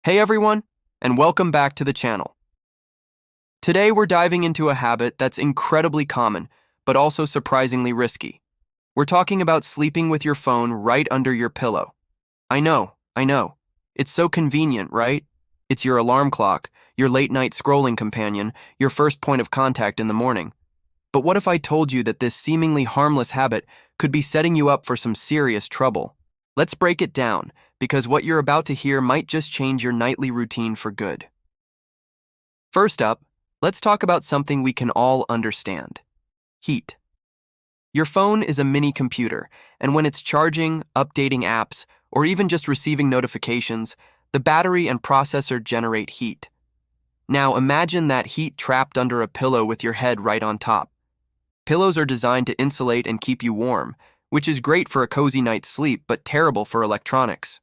Hey everyone, and welcome back to the channel. Today we're diving into a habit that's incredibly common, but also surprisingly risky. We're talking about sleeping with your phone right under your pillow. I know. It's so convenient, right? It's your alarm clock, your late-night scrolling companion, your first point of contact in the morning. But what if I told you that this seemingly harmless habit could be setting you up for some serious trouble? Let's break it down, because what you're about to hear might just change your nightly routine for good. First up, let's talk about something we can all understand: heat. Your phone is a mini computer, and when it's charging, updating apps, or even just receiving notifications, the battery and processor generate heat. Now imagine that heat trapped under a pillow with your head right on top. Pillows are designed to insulate and keep you warm, which is great for a cozy night's sleep but terrible for electronics.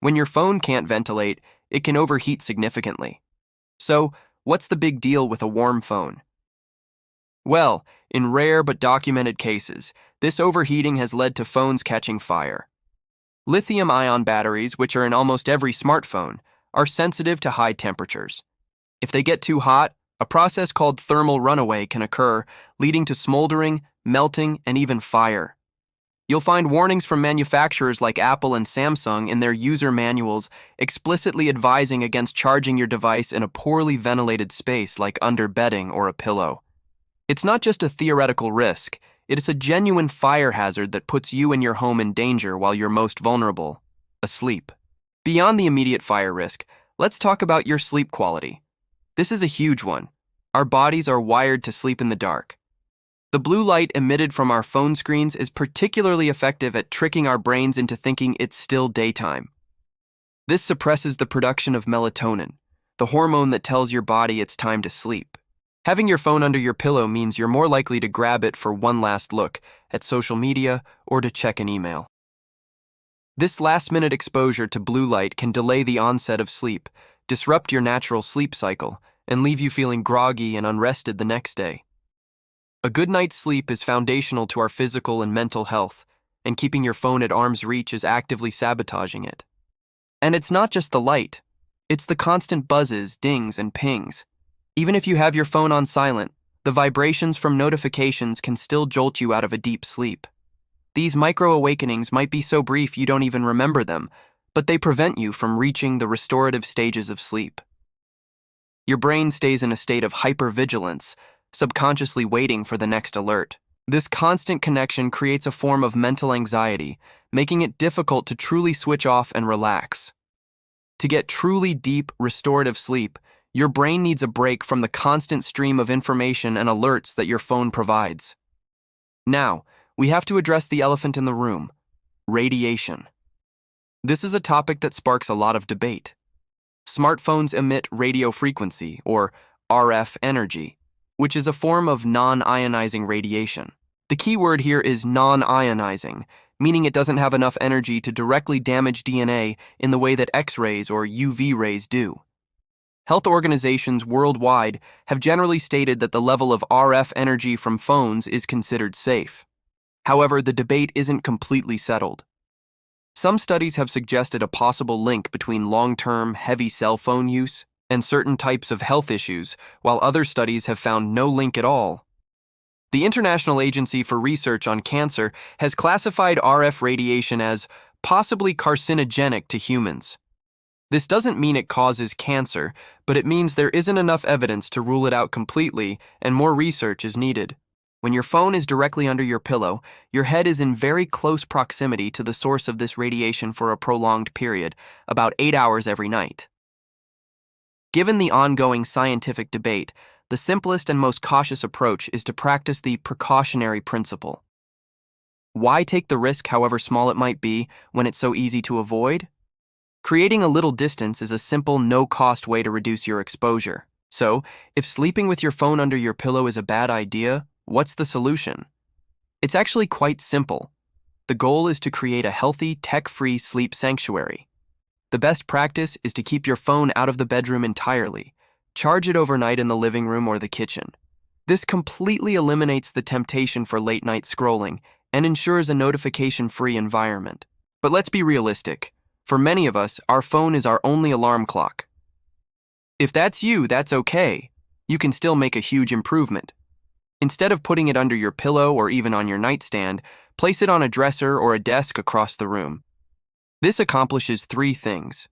When your phone can't ventilate, it can overheat significantly. So, what's the big deal with a warm phone? Well, in rare but documented cases, this overheating has led to phones catching fire. Lithium-ion batteries, which are in almost every smartphone, are sensitive to high temperatures. If they get too hot, a process called thermal runaway can occur, leading to smoldering, melting, and even fire. You'll find warnings from manufacturers like Apple and Samsung in their user manuals explicitly advising against charging your device in a poorly ventilated space like under bedding or a pillow. It's not just a theoretical risk, it is a genuine fire hazard that puts you and your home in danger while you're most vulnerable: asleep. Beyond the immediate fire risk, let's talk about your sleep quality. This is a huge one. Our bodies are wired to sleep in the dark. The blue light emitted from our phone screens is particularly effective at tricking our brains into thinking it's still daytime. This suppresses the production of melatonin, the hormone that tells your body it's time to sleep. Having your phone under your pillow means you're more likely to grab it for one last look at social media or to check an email. This last-minute exposure to blue light can delay the onset of sleep, disrupt your natural sleep cycle, and leave you feeling groggy and unrested the next day. A good night's sleep is foundational to our physical and mental health, and keeping your phone at arm's reach is actively sabotaging it. And it's not just the light. It's the constant buzzes, dings, and pings. Even if you have your phone on silent, the vibrations from notifications can still jolt you out of a deep sleep. These micro-awakenings might be so brief you don't even remember them, but they prevent you from reaching the restorative stages of sleep. Your brain stays in a state of hypervigilance, subconsciously waiting for the next alert. This constant connection creates a form of mental anxiety, making it difficult to truly switch off and relax. To get truly deep, restorative sleep, your brain needs a break from the constant stream of information and alerts that your phone provides. Now, we have to address the elephant in the room: radiation. This is a topic that sparks a lot of debate. Smartphones emit radiofrequency, or RF energy, which is a form of non-ionizing radiation. The key word here is non-ionizing, meaning it doesn't have enough energy to directly damage DNA in the way that X-rays or UV rays do. Health organizations worldwide have generally stated that the level of RF energy from phones is considered safe. However, the debate isn't completely settled. Some studies have suggested a possible link between long-term, heavy cell phone use and certain types of health issues, while other studies have found no link at all. The International Agency for Research on Cancer has classified RF radiation as possibly carcinogenic to humans. This doesn't mean it causes cancer, but it means there isn't enough evidence to rule it out completely, and more research is needed. When your phone is directly under your pillow, your head is in very close proximity to the source of this radiation for a prolonged period, about 8 hours every night. Given the ongoing scientific debate, the simplest and most cautious approach is to practice the precautionary principle. Why take the risk, however small it might be, when it's so easy to avoid? Creating a little distance is a simple, no-cost way to reduce your exposure. So, if sleeping with your phone under your pillow is a bad idea, what's the solution? It's actually quite simple. The goal is to create a healthy, tech-free sleep sanctuary. The best practice is to keep your phone out of the bedroom entirely. Charge it overnight in the living room or the kitchen. This completely eliminates the temptation for late-night scrolling and ensures a notification-free environment. But let's be realistic. For many of us, our phone is our only alarm clock. If that's you, that's okay. You can still make a huge improvement. Instead of putting it under your pillow or even on your nightstand, place it on a dresser or a desk across the room. This accomplishes 3 things.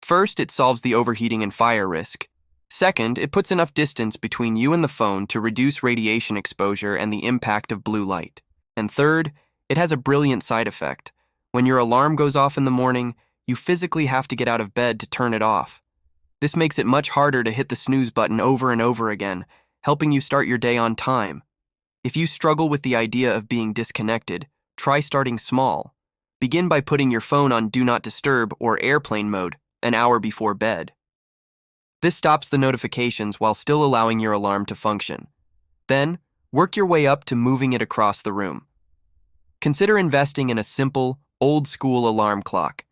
First, it solves the overheating and fire risk. Second, it puts enough distance between you and the phone to reduce radiation exposure and the impact of blue light. And third, it has a brilliant side effect. When your alarm goes off in the morning, you physically have to get out of bed to turn it off. This makes it much harder to hit the snooze button over and over again, helping you start your day on time. If you struggle with the idea of being disconnected, try starting small. Begin by putting your phone on Do Not Disturb or airplane mode an hour before bed. This stops the notifications while still allowing your alarm to function. Then, work your way up to moving it across the room. Consider investing in a simple, old-school alarm clock.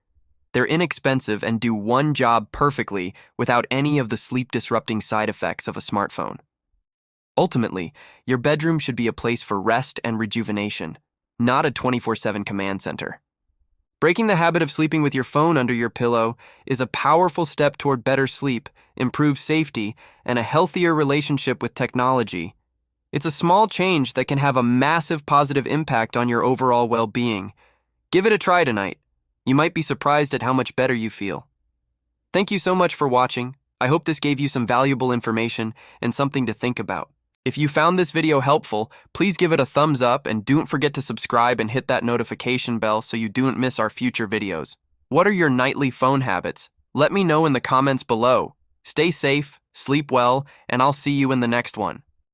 They're inexpensive and do one job perfectly without any of the sleep-disrupting side effects of a smartphone. Ultimately, your bedroom should be a place for rest and rejuvenation, not a 24/7 command center. Breaking the habit of sleeping with your phone under your pillow is a powerful step toward better sleep, improved safety, and a healthier relationship with technology. It's a small change that can have a massive positive impact on your overall well-being. Give it a try tonight. You might be surprised at how much better you feel. Thank you so much for watching. I hope this gave you some valuable information and something to think about. If you found this video helpful, please give it a thumbs up and don't forget to subscribe and hit that notification bell so you don't miss our future videos. What are your nightly phone habits? Let me know in the comments below. Stay safe, sleep well, and I'll see you in the next one.